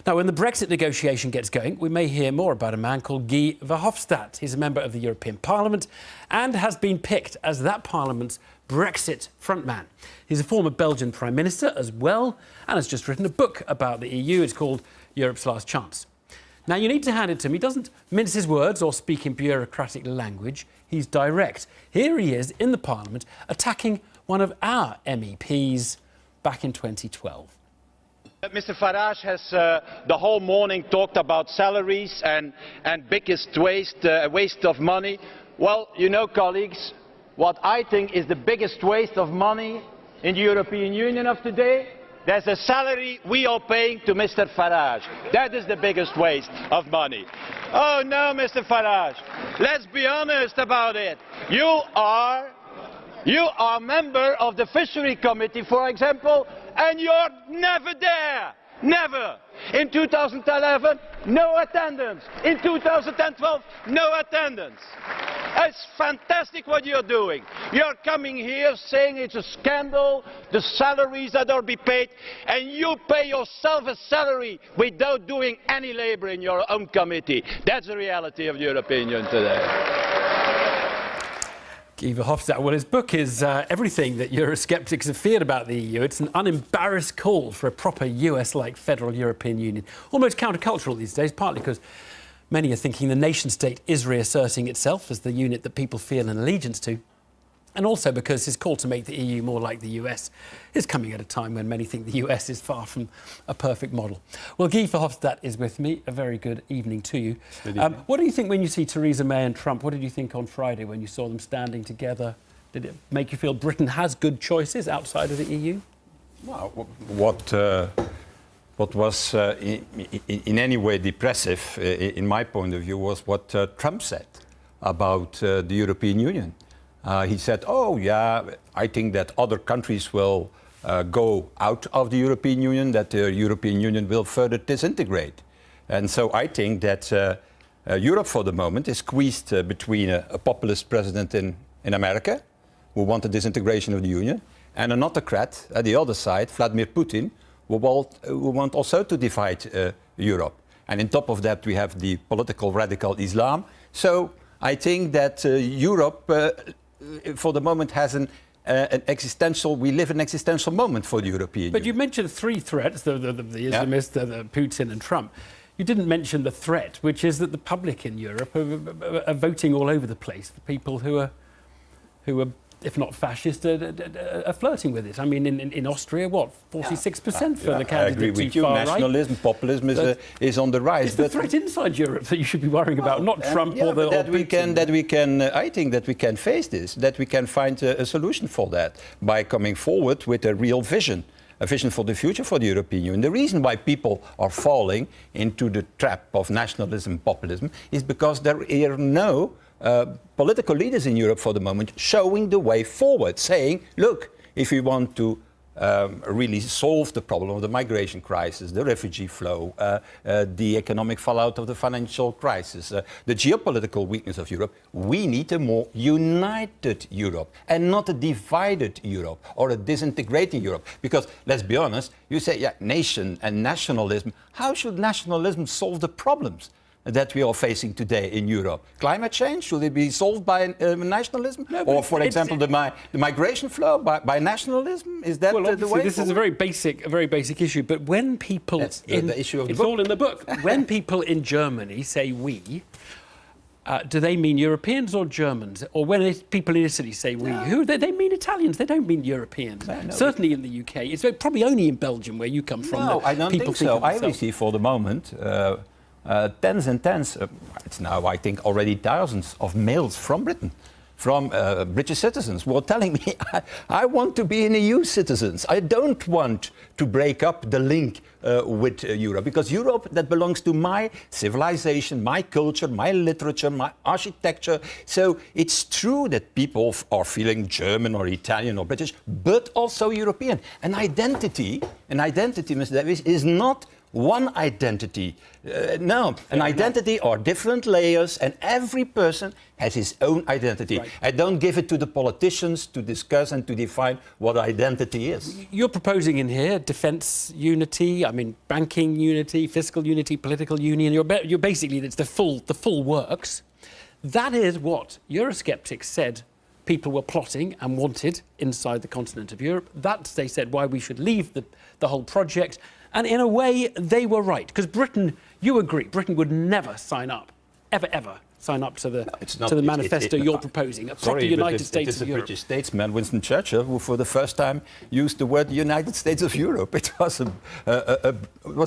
Now, when the Brexit negotiation gets going, we may hear more about a man called Guy Verhofstadt. He's a member of the European Parliament and has been picked as that Parliament's Brexit frontman. He's a former Belgian Prime Minister as well and has just written a book about the EU. It's called Europe's Last Chance. Now, you need to hand it to him. He doesn't mince his words or speak in bureaucratic language. He's direct. Here he is in the Parliament attacking one of our MEPs back in 2012. Mr Farage has the whole morning talked about salaries and biggest waste of money. Well, you know, colleagues, what I think is the biggest waste of money in the European Union of today, there's a salary we are paying to Mr Farage. That is the biggest waste of money. Oh no, Mr Farage, let's be honest about it. You are a member of the Fishery Committee, for example, and you're never there. Never. In 2011, no attendance. In 2012, no attendance. It's fantastic what you're doing. You're coming here saying it's a scandal, the salaries that are being paid, and you pay yourself a salary without doing any labor in your own committee. That's the reality of the European Union today. Guy Verhofstadt, well, his book is everything that Eurosceptics have feared about the EU. It's an unembarrassed call for a proper US-like federal European Union. Almost countercultural these days, partly because many are thinking the nation-state is reasserting itself as the unit that people feel an allegiance to, and also because his call to make the EU more like the US is coming at a time when many think the US is far from a perfect model. Well, Guy Verhofstadt is with me. A very good evening to you. What do you think when you see Theresa May and Trump? What did you think on Friday when you saw them standing together? Did it make you feel Britain has good choices outside of the EU? Well, what was in any way depressive, in my point of view, was what Trump said about the European Union. He said, oh yeah, I think that other countries will go out of the European Union, that the European Union will further disintegrate. And so I think that Europe for the moment is squeezed between a populist president in America, who wanted disintegration of the Union, and an autocrat at the other side, Vladimir Putin, who want also to divide Europe. And on top of that, we have the political radical Islam. So I think that Europe, for the moment, has an existential. We live an existential moment for the European Union. But you mentioned three threats: the Islamists, the Putin, and Trump. You didn't mention the threat, which is that the public in Europe are voting all over the place for people who are, if not fascist, are flirting with it. I mean, in Austria, what, 46% for the candidate I agree with you. Nationalism, populism is on the rise. It's the threat inside Europe that you should be worrying about, not Trump or Putin. I think that we can face this, that we can find a solution for that by coming forward with a real vision. A vision for the future for the European Union. The reason why people are falling into the trap of nationalism and populism is because there are no political leaders in Europe for the moment showing the way forward, saying, look, if we want to really solve the problem of the migration crisis, the refugee flow, the economic fallout of the financial crisis, the geopolitical weakness of Europe, we need a more united Europe and not a divided Europe or a disintegrating Europe. Because, let's be honest, you say, yeah, nation and nationalism. How should nationalism solve the problems that we are facing today in Europe? Climate change, should it be solved by nationalism? No, or, for example, the migration flow by nationalism? Is that the way? This is a very basic issue. But when people That's the issue of the it's book. all in the book. When people in Germany say "we," do they mean Europeans or Germans? Or when people in Italy say "we," who they mean Italians? They don't mean Europeans. No. Certainly in the UK, it's probably only in Belgium where you come from. No, I don't think so. I receive for the moment tens and tens, it's now I think already thousands of mails from Britain, from British citizens who are telling me, I want to be an EU citizen. I don't want to break up the link with Europe, because Europe, that belongs to my civilization, my culture, my literature, my architecture. So it's true that people are feeling German or Italian or British, but also European. An identity, Mr. Davies, is not one identity. No, an identity are different layers, and every person has his own identity. Right. I don't give it to the politicians to discuss and to define what identity is. You're proposing in here defence unity, I mean banking unity, fiscal unity, political union. You're basically, it's the full works. That is what Eurosceptics said people were plotting and wanted inside the continent of Europe. That's, they said, why we should leave the whole project. And in a way, they were right. Because Britain, you agree, Britain would never sign up, ever sign up to the manifesto you're proposing, a proper United States of Europe. It is a British statesman, Winston Churchill, who for the first time used the word United States of Europe. It was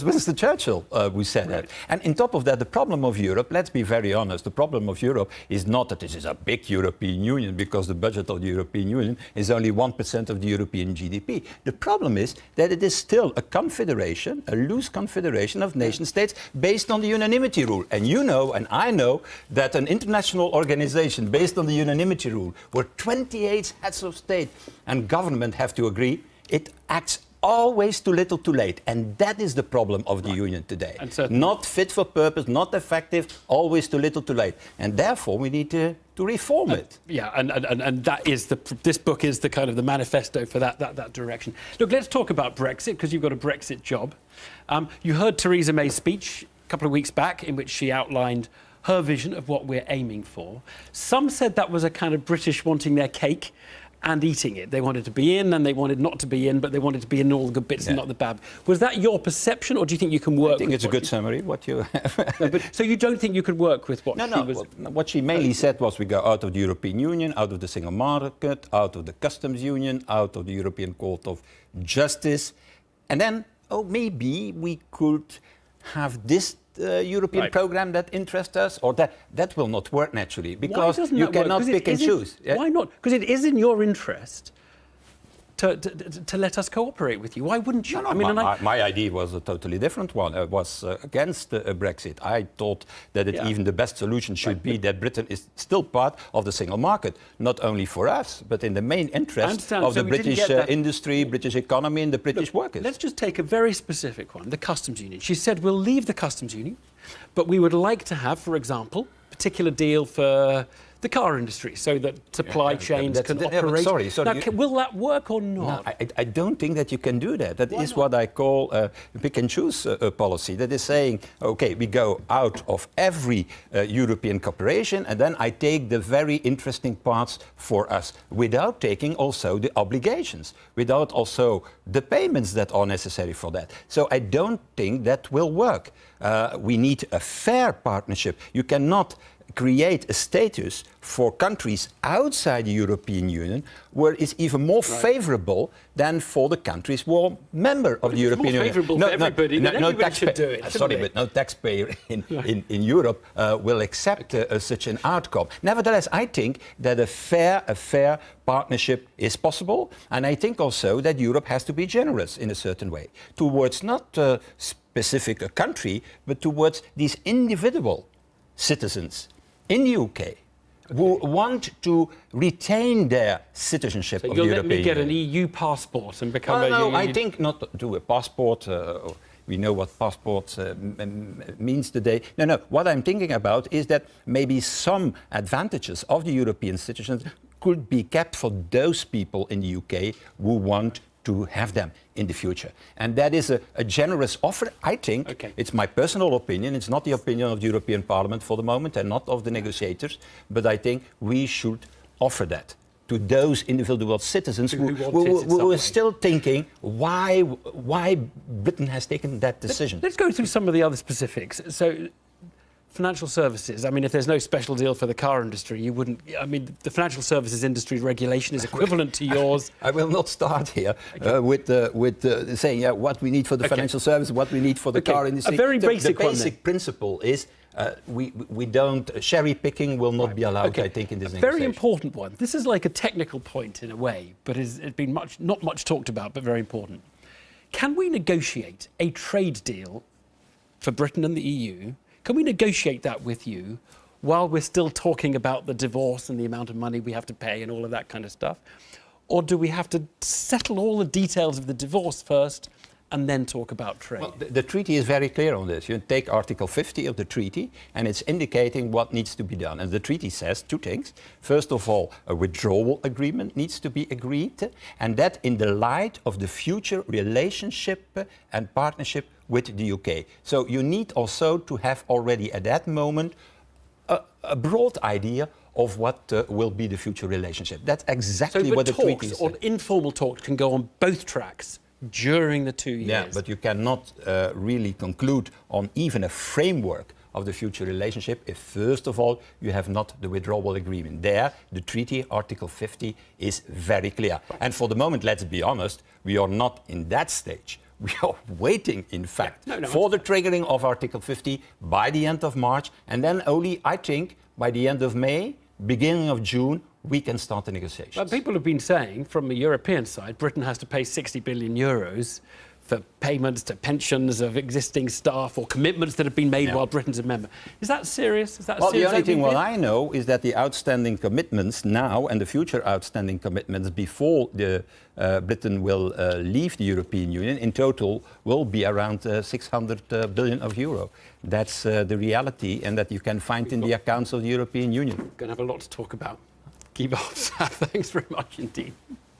Winston Churchill who said that. And on top of that, the problem of Europe, let's be very honest, the problem of Europe is not that this is a big European Union, because the budget of the European Union is only 1% of the European GDP. The problem is that it is still a confederation, a loose confederation of nation states based on the unanimity rule. And you know, and I know, that an international organization based on the unanimity rule, where 28 heads of state and government have to agree, it acts always too little too late. And that is the problem of the Union today. Not fit for purpose, not effective, always too little too late. And therefore we need to reform it. Yeah, and that is this book is the kind of the manifesto for that direction. Look, let's talk about Brexit, because you've got a Brexit job. You heard Theresa May's speech a couple of weeks back, in which she outlined her vision of what we're aiming for. Some said that was a kind of British wanting their cake and eating it. They wanted to be in and they wanted not to be in, but they wanted to be in all the good bits and not the bad. Was that your perception, or do you think you can work with I think it's a good summary, what you have. So you don't think you could work with what she was... What she mainly said was we go out of the European Union, out of the single market, out of the customs union, out of the European Court of Justice, and then, maybe we could have this European program that interests us, or that will not work naturally, because you cannot pick and choose. Why not? Because it is in your interest to let us cooperate with you. Why wouldn't you? No, my idea was a totally different one. I was against Brexit. I thought that even the best solution should be that Britain is still part of the single market, not only for us, but in the main interest of the British industry, British economy, and the British workers. Let's just take a very specific one, the customs union. She said, we'll leave the customs union, but we would like to have, for example, a particular deal for the car industry, so that supply chains can operate. Sorry. Now, will that work or not? No, I don't think that you can do that. That is what I call a pick and choose policy. That is saying, okay, we go out of every European cooperation, and then I take the very interesting parts for us, without taking also the obligations, without also the payments that are necessary for that. So I don't think that will work. We need a fair partnership. You cannot create a status for countries outside the European Union where it's even more favourable than for the countries who are member of the European Union. For everybody, everybody should do it. Sorry, but no taxpayer in Europe will accept such an outcome. Nevertheless, I think that a fair partnership is possible, and I think also that Europe has to be generous in a certain way towards not a specific country, but towards these individual citizens in the UK who want to retain their citizenship of the European Union. You'll let me get an EU passport and become I think not do a passport. We know what passport means today. No. What I'm thinking about is that maybe some advantages of the European citizens could be kept for those people in the UK who want to have them in the future. And that is a generous offer, I think. It's my personal opinion. It's not the opinion of the European Parliament for the moment, and not of the negotiators. But I think we should offer that to those individual citizens who are still thinking why Britain has taken that decision. Let's go through some of the other specifics. So, financial services. I mean, if there's no special deal for the car industry, you wouldn't... I mean, the financial services industry regulation is equivalent to yours. I will not start here with saying what we need for the financial service, what we need for the car industry. A very basic one. The basic principle is we don't... Cherry picking will not be allowed, I think, in this negotiation. Very important one. This is like a technical point in a way, but it's been not much talked about, but very important. Can we negotiate a trade deal for Britain and the EU? Can we negotiate that with you while we're still talking about the divorce and the amount of money we have to pay and all of that kind of stuff? Or do we have to settle all the details of the divorce first and then talk about trade? Well, the treaty is very clear on this. You take Article 50 of the treaty, and it's indicating what needs to be done. And the treaty says two things. First of all, a withdrawal agreement needs to be agreed, and that in the light of the future relationship and partnership with the UK. So you need also to have already at that moment a broad idea of what will be the future relationship. That's exactly what the treaty says. Or informal talks can go on both tracks during the 2 years. Yeah, but you cannot really conclude on even a framework of the future relationship if, first of all, you have not the withdrawal agreement. There, the treaty, Article 50, is very clear. And for the moment, let's be honest, we are not in that stage. We are waiting, in fact, for the triggering of Article 50 by the end of March, and then only, I think, by the end of May, beginning of June, we can start the negotiations. But people have been saying, from the European side, Britain has to pay 60 billion euros for payments to pensions of existing staff or commitments that have been made while Britain's a member. Is that serious? Is that well, serious? the only thing what I know is that the outstanding commitments now and the future outstanding commitments before Britain will leave the European Union in total will be around 600 billion of euro. That's the reality, and that you can find in the accounts of the European Union. We're going to have a lot to talk about. Guy Verhofstadt, thanks very much indeed.